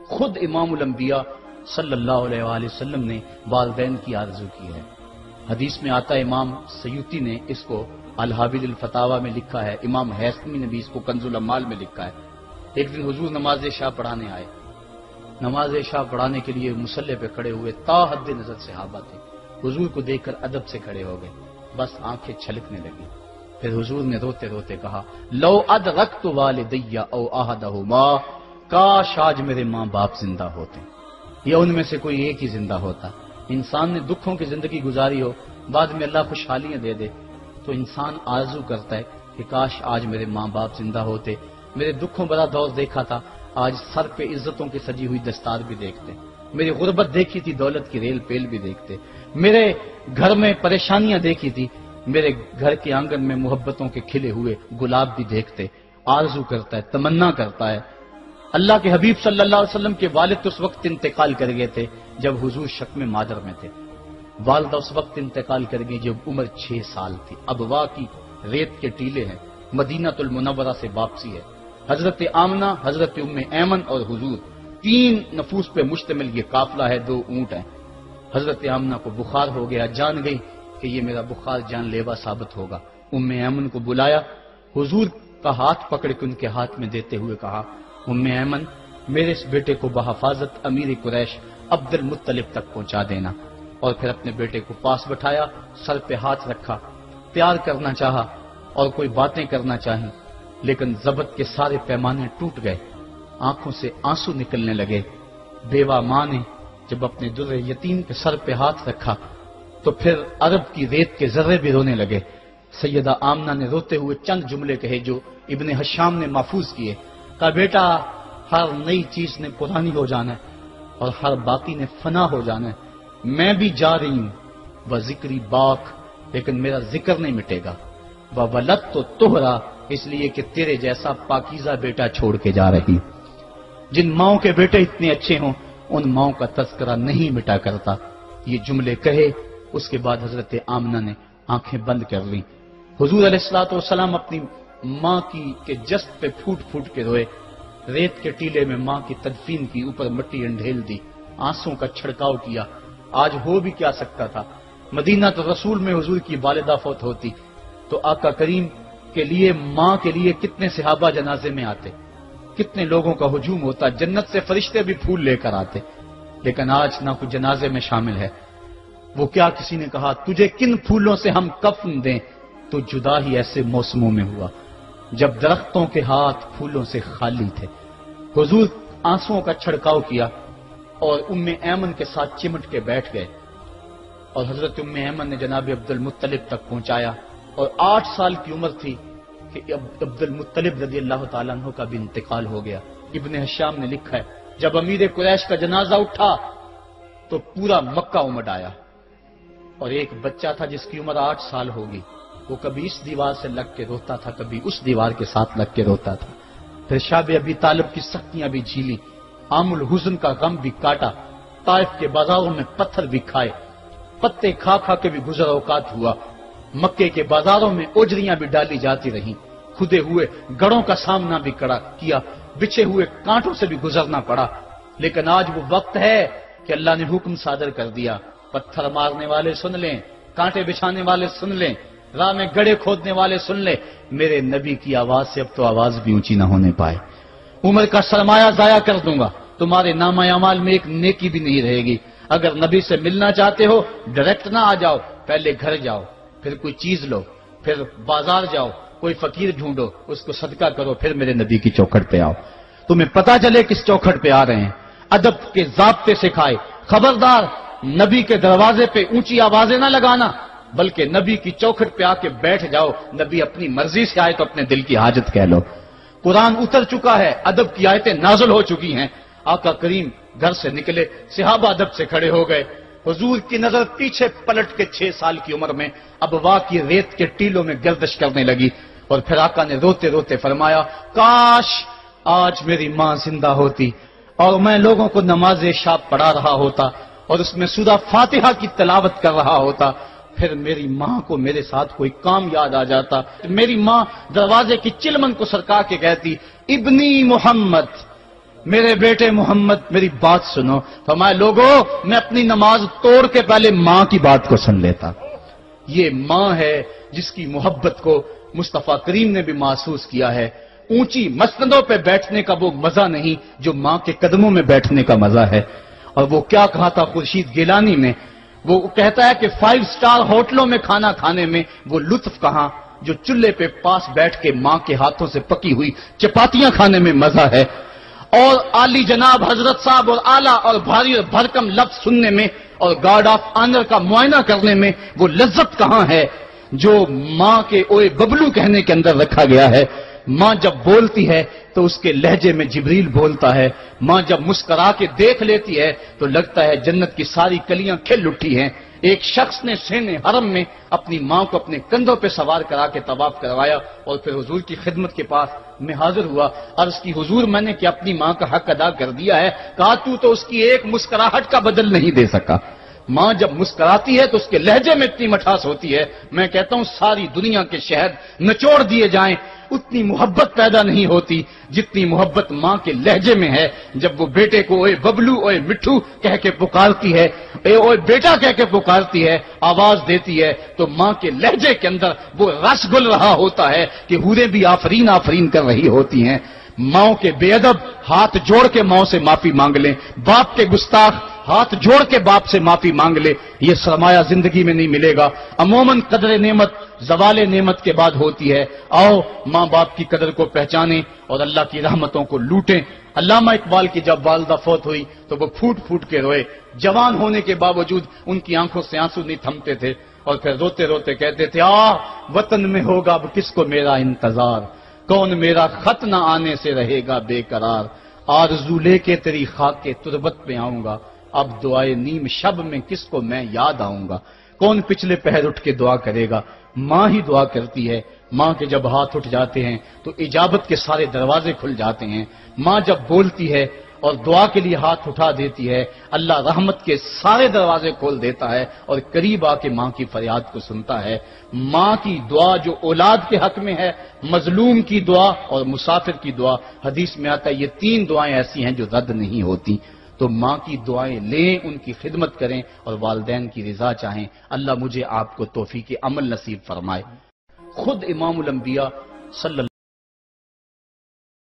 خود امام الانبیاء صلی اللہ علیہ وآلہ وسلم نے والدین کی آرزو کی ہے۔ حدیث میں آتا ہے، امام سیوطی نے اس کو الحابل الفتاوی میں لکھا ہے، امام حیثمی نے بھی اس کو کنز الاموال میں لکھا ہے۔ ایک دن حضور نماز عشاء پڑھانے آئے، نماز عشاء پڑھانے کے لیے مصلی پہ کھڑے ہوئے، تا حد نظر صحابہ تھے، حضور کو دیکھ کر ادب سے کھڑے ہو گئے، بس آنکھیں چھلکنے لگی۔ پھر حضور نے روتے روتے کہا، لو ادرکت والدی او احدہما، کاش آج میرے ماں باپ زندہ ہوتے یا ان میں سے کوئی ایک ہی زندہ ہوتا۔ انسان نے دکھوں کی زندگی گزاری ہو، بعد میں اللہ خوشحالیاں دے دے تو انسان آرزو کرتا ہے کہ کاش آج میرے ماں باپ زندہ ہوتے، میرے دکھوں بڑا دور دیکھا تھا، آج سر پہ عزتوں کی سجی ہوئی دستار بھی دیکھتے، میری غربت دیکھی تھی، دولت کی ریل پیل بھی دیکھتے، میرے گھر میں پریشانیاں دیکھی تھی، میرے گھر کے آنگن میں محبتوں کے کھلے ہوئے گلاب بھی دیکھتے۔ آرزو کرتا ہے، تمنا کرتا ہے۔ اللہ کے حبیب صلی اللہ علیہ وسلم کے والد اس وقت انتقال کر گئے تھے جب حضور شکم مادر میں تھے، والدہ اس وقت انتقال کر گئی جب عمر 6 سال تھی۔ ابوا کی ریت کے ٹیلے ہیں، مدینہ المنورہ سے واپسی ہے، حضرت آمنہ، حضرت ام ایمن اور حضور، 3 نفوس پہ مشتمل یہ قافلہ ہے، 2 اونٹ ہیں۔ حضرت آمنہ کو بخار ہو گیا، جان گئی کہ یہ میرا بخار جان لیوا ثابت ہوگا۔ ام ایمن کو بلایا، حضور کا ہاتھ پکڑ کے ان کے ہاتھ میں دیتے ہوئے کہا، ام ایمن میرے اس بیٹے کو بحفاظت امیر قریش عبد المطلب تک پہنچا دینا۔ اور پھر اپنے بیٹے کو پاس بٹھایا، سر پہ ہاتھ رکھا، پیار کرنا چاہا اور کوئی باتیں کرنا چاہیں، لیکن ضبط کے سارے پیمانے ٹوٹ گئے، آنکھوں سے آنسو نکلنے لگے۔ بیوہ ماں نے جب اپنے در یتیم کے سر پہ ہاتھ رکھا تو پھر عرب کی ریت کے ذرے بھی رونے لگے۔ سیدہ آمنہ نے روتے ہوئے چند جملے کہے جو ابن حشام نے محفوظ کیے، کہا بیٹا ہر نئی چیز نے پرانی ہو جانا ہے اور ہر باقی نے فنا ہو جانا ہے، میں بھی جا رہی ہوں، وہ ذکری باک، لیکن میرا ذکر نہیں مٹے گا، وہ ولد تو تہرا، اس لیے کہ تیرے جیسا پاکیزہ بیٹا چھوڑ کے جا رہی۔ جن ماؤں کے بیٹے اتنے اچھے ہوں ان ماؤں کا تذکرہ نہیں مٹا کرتا۔ یہ جملے کہے، اس کے بعد حضرت آمنہ نے آنکھیں بند کر لیں۔ حضور علیہ الصلوۃ والسلام اپنی ماں کے جسد پہ پھوٹ پھوٹ کے روئے، ریت کے ٹیلے میں ماں کی تدفین کی، اوپر مٹی انڈھیل دی، آنسوں کا چھڑکاؤ کیا۔ آج ہو بھی کیا سکتا تھا، مدینہ تو رسول میں حضور کی والدہ فوت ہوتی تو آقا کریم کے لیے، ماں کے لیے کتنے صحابہ جنازے میں آتے، کتنے لوگوں کا ہجوم ہوتا، جنت سے فرشتے بھی پھول لے کر آتے، لیکن آج نہ کوئی جنازے میں شامل ہے۔ وہ کیا کسی نے کہا تجھے کن پھولوں سے ہم کفن دیں، تو جدا ہی ایسے موسموں میں ہوا جب درختوں کے ہاتھ پھولوں سے خالی تھے۔ حضور آنسوؤں کا چھڑکاؤ کیا اور ام ایمن کے ساتھ چمٹ کے بیٹھ گئے، اور حضرت ام ایمن نے جناب عبد المطلب تک پہنچایا، اور 8 سال کی عمر تھی کہ عبد المطلب رضی اللہ تعالیٰ عنہ کا بھی انتقال ہو گیا۔ ابن حشام نے لکھا ہے جب امیر قریش کا جنازہ اٹھا تو پورا مکہ امڈ آیا، اور ایک بچہ تھا جس کی عمر 8 سال ہوگی، وہ کبھی اس دیوار سے لگ کے روتا تھا، کبھی اس دیوار کے ساتھ لگ کے روتا تھا۔ پھر شاب ابی طالب کی سختیاں بھی جھیلی، عام الحزن کا غم بھی کاٹا، طائف کے بازاروں میں پتھر بھی کھائے، پتے کھا کھا کے بھی گزر اوقات ہوا، مکے کے بازاروں میں اوجریاں بھی ڈالی جاتی رہیں، کھدے ہوئے گڑوں کا سامنا بھی کیا، بچھے ہوئے کانٹوں سے بھی گزرنا پڑا۔ لیکن آج وہ وقت ہے کہ اللہ نے حکم صادر کر دیا، پتھر مارنے والے سن لیں، کانٹے بچھانے والے سن لیں، راہ میں گڑھے کھودنے والے سن لیں، میرے نبی کی آواز سے اب تو آواز بھی اونچی نہ ہونے پائے۔ عمر کا سرمایہ ضائع کر دوں گا، تمہارے نامہ اعمال میں ایک نیکی بھی نہیں رہے گی۔ اگر نبی سے ملنا چاہتے ہو ڈائریکٹ نہ آ جاؤ، پہلے گھر جاؤ، پھر کوئی چیز لو، پھر بازار جاؤ، کوئی فقیر ڈھونڈو، اس کو صدقہ کرو، پھر میرے نبی کی چوکھٹ پہ آؤ، تمہیں پتا چلے کس چوکھٹ پہ آ رہے ہیں۔ ادب کے ضابطے سکھائے، خبردار نبی کے دروازے پہ اونچی آوازیں نہ لگانا، بلکہ نبی کی چوکھٹ پہ آ کے بیٹھ جاؤ، نبی اپنی مرضی سے آئے تو اپنے دل کی حاجت کہہ لو۔ قرآن اتر چکا ہے، ادب کی آیتیں نازل ہو چکی ہیں، آقا کریم گھر سے نکلے، صحابہ ادب سے کھڑے ہو گئے، حضور کی نظر پیچھے پلٹ کے 6 سال کی عمر میں ابوا کی ریت کے ٹیلوں میں گردش کرنے لگی، اور پھر آقا نے روتے روتے فرمایا کاش آج میری ماں زندہ ہوتی اور میں لوگوں کو نماز عشاء پڑھا رہا ہوتا اور اس میں سورہ فاتحہ کی تلاوت کر رہا ہوتا، پھر میری ماں کو میرے ساتھ کوئی کام یاد آ جاتا، میری ماں دروازے کی چلمن کو سرکا کے کہتی ابنی محمد میرے بیٹے محمد میری بات سنو. فرمایا لوگوں میں اپنی نماز توڑ کے پہلے ماں کی بات کو سن لیتا. یہ ماں ہے جس کی محبت کو مصطفیٰ کریم نے بھی محسوس کیا ہے. اونچی مسندوں پہ بیٹھنے کا وہ مزہ نہیں جو ماں کے قدموں میں بیٹھنے کا مزہ ہے. اور وہ کیا کہا تھا خورشید گیلانی نے؟ وہ کہتا ہے کہ 5 اسٹار ہوٹلوں میں کھانا کھانے میں وہ لطف کہاں جو چولہے پہ پاس بیٹھ کے ماں کے ہاتھوں سے پکی ہوئی چپاتیاں کھانے میں مزہ ہے. اور عالی جناب حضرت صاحب اور اعلیٰ اور بھاری اور بھرکم لفظ سننے میں اور گارڈ آف آنر کا معائنہ کرنے میں وہ لذت کہاں ہے جو ماں کے اوئے ببلو کہنے کے اندر رکھا گیا ہے. ماں جب بولتی ہے تو اس کے لہجے میں جبریل بولتا ہے. ماں جب مسکرا کے دیکھ لیتی ہے تو لگتا ہے جنت کی ساری کلیاں کھل اٹھی ہیں. ایک شخص نے سین حرم میں اپنی ماں کو اپنے کندھوں پہ سوار کرا کے طواف کروایا اور پھر حضور کی خدمت کے پاس میں حاضر ہوا. عرض کی حضور میں نے کہ اپنی ماں کا حق ادا کر دیا ہے. کہا تو اس کی ایک مسکراہٹ کا بدل نہیں دے سکا. ماں جب مسکراتی ہے تو اس کے لہجے میں اتنی مٹھاس ہوتی ہے میں کہتا ہوں ساری دنیا کے شہد نچوڑ دیے جائیں اتنی محبت پیدا نہیں ہوتی جتنی محبت ماں کے لہجے میں ہے. جب وہ بیٹے کو اوے ببلو اوے مٹھو کہہ کے پکارتی ہے, اوے بیٹا کہہ کے پکارتی ہے, آواز دیتی ہے تو ماں کے لہجے کے اندر وہ رس گل رہا ہوتا ہے کہ حوریں بھی آفرین آفرین کر رہی ہوتی ہیں. ماؤں کے بے ادب ہاتھ جوڑ کے ماؤں سے معافی مانگ لیں. باپ کے گستاخ ہاتھ جوڑ کے باپ سے معافی مانگ لے. یہ سرمایہ زندگی میں نہیں ملے گا. عموماً قدر نعمت زوال نعمت کے بعد ہوتی ہے. آؤ ماں باپ کی قدر کو پہچانیں اور اللہ کی رحمتوں کو لوٹیں. علامہ اقبال کی جب والدہ فوت ہوئی تو وہ پھوٹ پھوٹ کے روئے. جوان ہونے کے باوجود ان کی آنکھوں سے آنسو نہیں تھمتے تھے اور پھر روتے روتے کہتے تھے وطن میں ہوگا اب کس کو میرا انتظار, کون میرا خط نہ آنے سے رہے گا بے قرار, آرزو لے کے تیری خاک کے تربت پہ آؤں گا, اب دعائے نیم شب میں کس کو میں یاد آؤں گا, کون پچھلے پہر اٹھ کے دعا کرے گا. ماں ہی دعا کرتی ہے. ماں کے جب ہاتھ اٹھ جاتے ہیں تو اجابت کے سارے دروازے کھل جاتے ہیں. ماں جب بولتی ہے اور دعا کے لیے ہاتھ اٹھا دیتی ہے اللہ رحمت کے سارے دروازے کھول دیتا ہے اور قریب آ کے ماں کی فریاد کو سنتا ہے. ماں کی دعا جو اولاد کے حق میں ہے, مظلوم کی دعا اور مسافر کی دعا, حدیث میں آتا ہے یہ 3 دعائیں ایسی ہیں جو رد نہیں ہوتی. تو ماں کی دعائیں لیں, ان کی خدمت کریں اور والدین کی رضا چاہیں. اللہ مجھے آپ کو توفیق عمل نصیب فرمائے. خود امام الانبیاء صلی اللہ